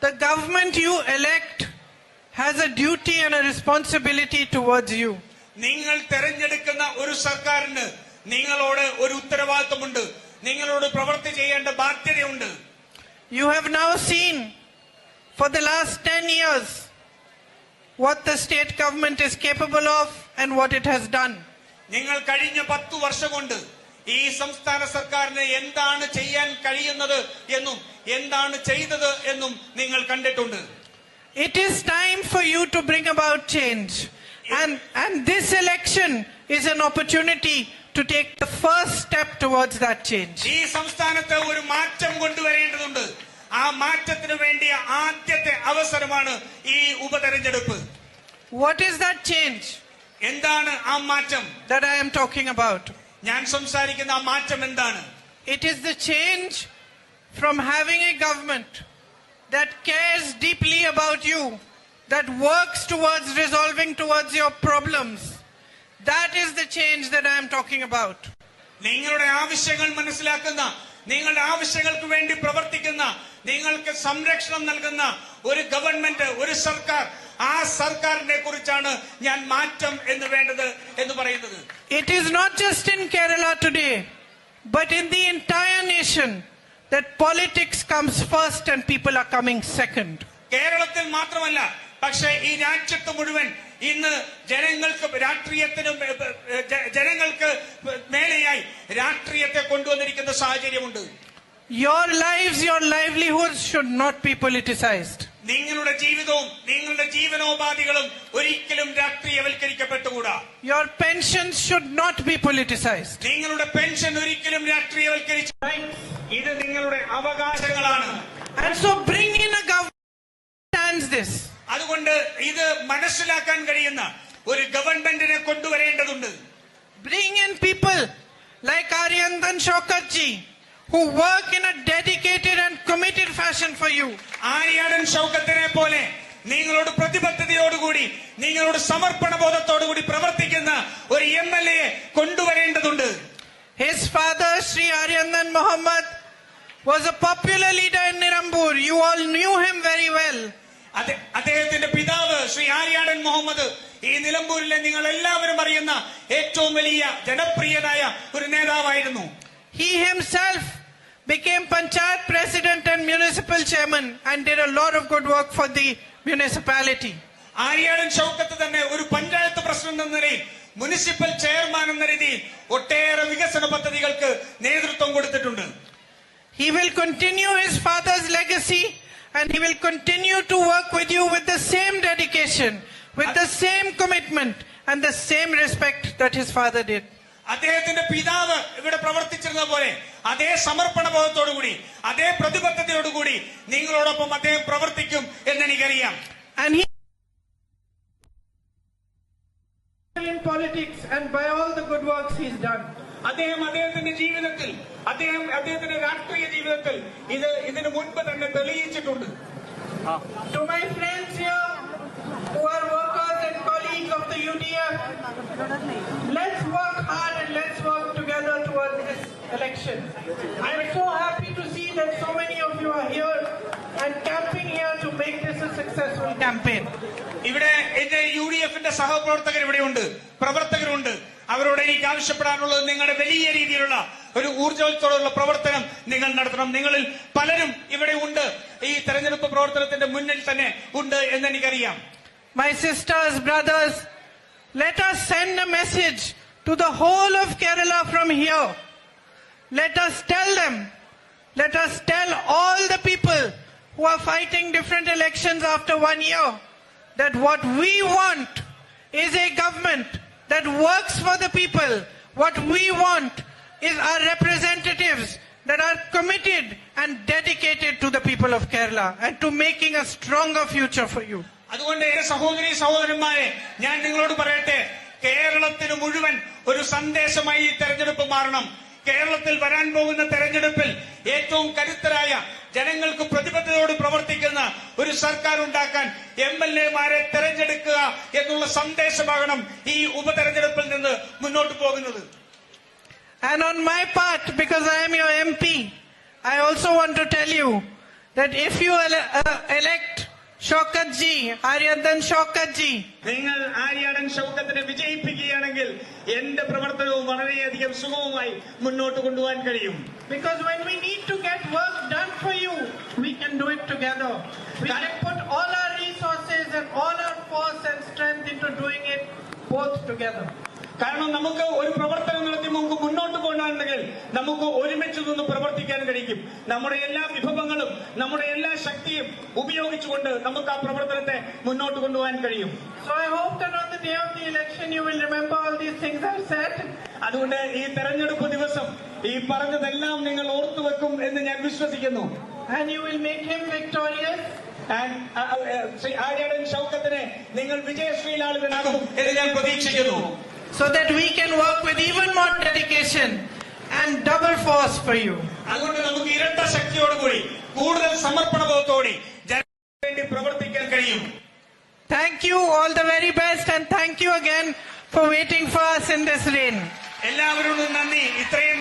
the government you elect has a duty and a responsibility towards you. നിങ്ങൾ തെരഞ്ഞെടുക്കുന്ന ഒരു സർക്കാരിന് നിങ്ങളോട് ഒരു ഉത്തരവാദിത്തമുണ്ട്, നിങ്ങളോട് പ്രവൃത്തി ചെയ്യേണ്ട ബാധ്യതയുണ്ട്. You have now seen for the last 10 years what the state government is capable of and what it has done. നിങ്ങൾ കഴിഞ്ഞ 10 വർഷം കൊണ്ട് ഈ സംസ്ഥാന സർക്കാരിന് എന്താണ് ചെയ്യാൻ കഴിയുന്നത് എന്നും എന്താണ് ചെയ്തത് എന്നും നിങ്ങൾ കണ്ടിട്ടുണ്ട്. It is time for you to bring about change, and this election is an opportunity to take the first step towards that change. ഈ സംസ്ഥാനത്ത് ഒരു മാറ്റം കൊണ്ടുവരേണ്ടതുണ്ട്. ആ മാറ്റത്തിന് വേണ്ടിയ ആദ്യത്തെ അവസരമാണ് ഈ ഉപതെരഞ്ഞെടുപ്പ്. What is that change? എന്താണ് ആ മാറ്റം that I am talking about? ഞാൻ സംസാരിക്കുന്ന ആ മാറ്റം എന്താണ്? It is the change from having a government that cares deeply about you, that works towards resolving towards your problems. That is the change that I am talking about. നിങ്ങളുടെ ആവശ്യങ്ങൾ മനസ്സിലാക്കുന്ന, നിങ്ങളുടെ ആവശ്യങ്ങൾക്ക് വേണ്ടി പ്രവർത്തിക്കുന്ന, നിങ്ങൾക്ക് സംരക്ഷണം നൽകുന്ന ഒരു ഗവൺമെന്റ്, ഒരു സർക്കാർ, ആ സർക്കാരിനെ കുറിച്ചാണ് ഞാൻ മാറ്റം എന്ന് വേണ്ടത് എന്ന് പറയുന്നത്. It is not just in Kerala today, but in the entire nation that politics comes first and people are coming second. കേരളത്തിൽ മാത്രമല്ല, പക്ഷേ ഈ രാജ്യത്ത് മുഴുവൻ ഇന്ന് ജനങ്ങൾക്ക് മേലെയായി രാഷ്ട്രീയത്തെ കൊണ്ടുവന്നിരിക്കുന്ന സാഹചര്യമുണ്ട്. Your lives, your livelihoods should not be politicized. നിങ്ങളുടെ ജീവിതവും നിങ്ങളുടെ ജീവനോപാധികളും ഒരിക്കലും രാഷ്ട്രീയവൽക്കരിക്കപ്പെട്ടുകൂടാ. Your pensions should not be politicized. നിങ്ങളുടെ പെൻഷൻ ഒരിക്കലും രാഷ്ട്രീയവൽക്കരിച്ച ഇത് നിങ്ങളുടെ അവകാശങ്ങളാണ്. And so bring in a government that understands this. അതുകൊണ്ട് ഇത് മനസ്സിലാക്കാൻ കഴിയുന്ന ഒരു ഗവൺമെന്റിനെ കൊണ്ടുവരേണ്ടതുണ്ട്. Bring in people like Aryandan Shaukat-ji who work in a dedicated and committed fashion for you. Aryadan ഷൗക്കത്തിനെ പോലെ നിങ്ങളോട് പ്രതിബദ്ധതയോടുകൂടി, നിങ്ങളോട് സമർപ്പണ ബോധത്തോടുകൂടി പ്രവർത്തിക്കുന്ന ഒരു MLA കൊണ്ടുവരേണ്ടതുണ്ട്. His father, Sri Aryandan Mohammed, was a popular leader in Nirambur. You all knew him very well. അദ്ദേഹത്തിന്റെ പിതാവ് ശ്രീ ആര്യാടൻ മുഹമ്മദ് ഈ നിലമ്പൂരിലെ നിങ്ങൾ എല്ലാവരും അറിയുന്ന ഏറ്റവും വലിയ ജനപ്രിയനായ ഒരു നേതാവായിരുന്നു. He himself became Panchayat President and Municipal Chairman and did a lot of good work for the municipality. Aryadan Shoukath തന്നെ ഒരു പഞ്ചായത്ത് പ്രസിഡന്റ് എന്ന നിലയിൽ, മുനിസിപ്പൽ ചെയർമാൻ എന്ന രീതിയിൽ ഒട്ടേറെ വികസന പദ്ധതികൾക്ക് നേതൃത്വം കൊടുത്തിട്ടുണ്ട്. He will continue his father's legacy and he will continue to work with you with the same dedication, with the same commitment and the same respect that his father did. അദ്ദേഹത്തിന്റെ പിതാവ് ഇവിടെ പ്രവർത്തിച്ചിരുന്ന പോലെ അതേ സമർപ്പണ ബോധത്തോടുകൂടി, അതേ പ്രതിബദ്ധതയോടുകൂടി നിങ്ങളോടൊപ്പം അദ്ദേഹം പ്രവർത്തിക്കും എന്നെനിക്കറിയാം. And he in politics and by all the good works he's done. അദ്ദേഹത്തിന്റെ ജീവിതത്തിൽ, അദ്ദേഹത്തിന്റെ രാഷ്ട്രീയ ജീവിതത്തിൽ ഇതിനു മുൻപ് തന്നെ തെളിയിച്ചിട്ടുണ്ട്. To my friends here who are workers and colleagues of the UDF, let's work hard and let's work together towards this election. I am so happy to see that so many of you are here and camping here to make this a successful campaign. ഇവിടെ എന്റെ UDFന്റെ സഹപ്രവർത്തകർ ഇവിടെയുണ്ട്, പ്രവർത്തകരുണ്ട്. അവരോട് എനിക്ക് ആവശ്യപ്പെടാനുള്ളത് നിങ്ങളുടെ വലിയ രീതിയിലുള്ള ഒരു ഊർജ്ജത്തോടുള്ള പ്രവർത്തനം നിങ്ങൾ നടത്തണം. നിങ്ങളിൽ പലരും ഇവിടെ ഉണ്ട്, ഈ തെരഞ്ഞെടുപ്പ് പ്രവർത്തനത്തിന്റെ മുന്നിൽ തന്നെ ഉണ്ട് എന്നെനിക്കറിയാം. My sisters, brothers, let us send a message to the whole of Kerala from here. Let us tell them, let us tell all the people who are fighting different elections after 1 year that what we want is a government that works for the people. What we want is our representatives that are committed and dedicated to the people of Kerala and to making a stronger future for you. അതുകൊണ്ട് എന്റെ സഹോദരി സഹോദരന്മാരെ, ഞാൻ നിങ്ങളോട് പറയട്ടെ, കേരളത്തിന് മുഴുവൻ ഒരു സന്ദേശമായി ഈ തെരഞ്ഞെടുപ്പ് മാറണം. കേരളത്തിൽ വരാൻ പോകുന്ന തെരഞ്ഞെടുപ്പിൽ ഏറ്റവും കരുത്തരായ, ജനങ്ങൾക്ക് പ്രതിബദ്ധതയോട് പ്രവർത്തിക്കുന്ന ഒരു സർക്കാർ ഉണ്ടാക്കാൻ MLA-മാരെ തെരഞ്ഞെടുക്കുക എന്നുള്ള സന്ദേശമാകണം ഈ ഉപതെരഞ്ഞെടുപ്പിൽ നിന്ന് മുന്നോട്ട് പോകുന്നത്. And on my part, because I am your MP, I also want to tell you that if you elect Shaukat ji, Aryadan Shaukat ji, നിങ്ങൾ ആര്യാടൻ ഷൗക്കത്തിനെ വിജയിപ്പിക്കുകയാണെങ്കിൽ എന്റെ പ്രവർത്തനവും വളരെയധികം സുഗമമായി മുന്നോട്ട് കൊണ്ടുപോകാൻ കഴിയും. because when we need to get work done for you, we can do it together. We can put all our resources and all our force and strength into doing it both together. കാരണം നമുക്ക് ഒരു പ്രവർത്തനം നടത്തി നമുക്ക് മുന്നോട്ട് പോകണമെങ്കിൽ നമുക്ക് ഒരുമിച്ച് നിന്ന് പ്രവർത്തിക്കാൻ കഴിയും. നമ്മുടെ എല്ലാ വിഭവങ്ങളും നമ്മുടെ എല്ലാ ശക്തിയും ഉപയോഗിച്ചുകൊണ്ട് നമുക്ക് ആ പ്രവർത്തനത്തെ മുന്നോട്ട് കൊണ്ടുപോകാൻ കഴിയും. So I hope that on the day of the election you will remember all these things I've said. അതുകൊണ്ട് ഈ തെരഞ്ഞെടുപ്പ് ദിവസം ഈ പറഞ്ഞതെല്ലാം നിങ്ങൾ ഓർത്തുവെക്കും എന്ന് ഞാൻ വിശ്വസിക്കുന്നു. And you will make him victorious. Shri Aryadan ഷൗക്കത്തിനെ നിങ്ങൾ വിജയശ്രീലാളിതനാകും എന്ന് ഞാൻ പ്രതീക്ഷിക്കുന്നു. So that we can work with even more dedication and double force for you. അതുകൊണ്ട് നമുക്ക് ഇരട്ട ശക്തിയോടുകൂടി കൂടുതൽ സമർപ്പണബോധത്തോടെ ജനങ്ങൾക്ക് വേണ്ടി പ്രവർത്തിക്കാൻ കഴിയും. Thank you, all the very best, and thank you again for waiting for us in this rain. എല്ലാവരോടും നന്ദി. ഇത്രയും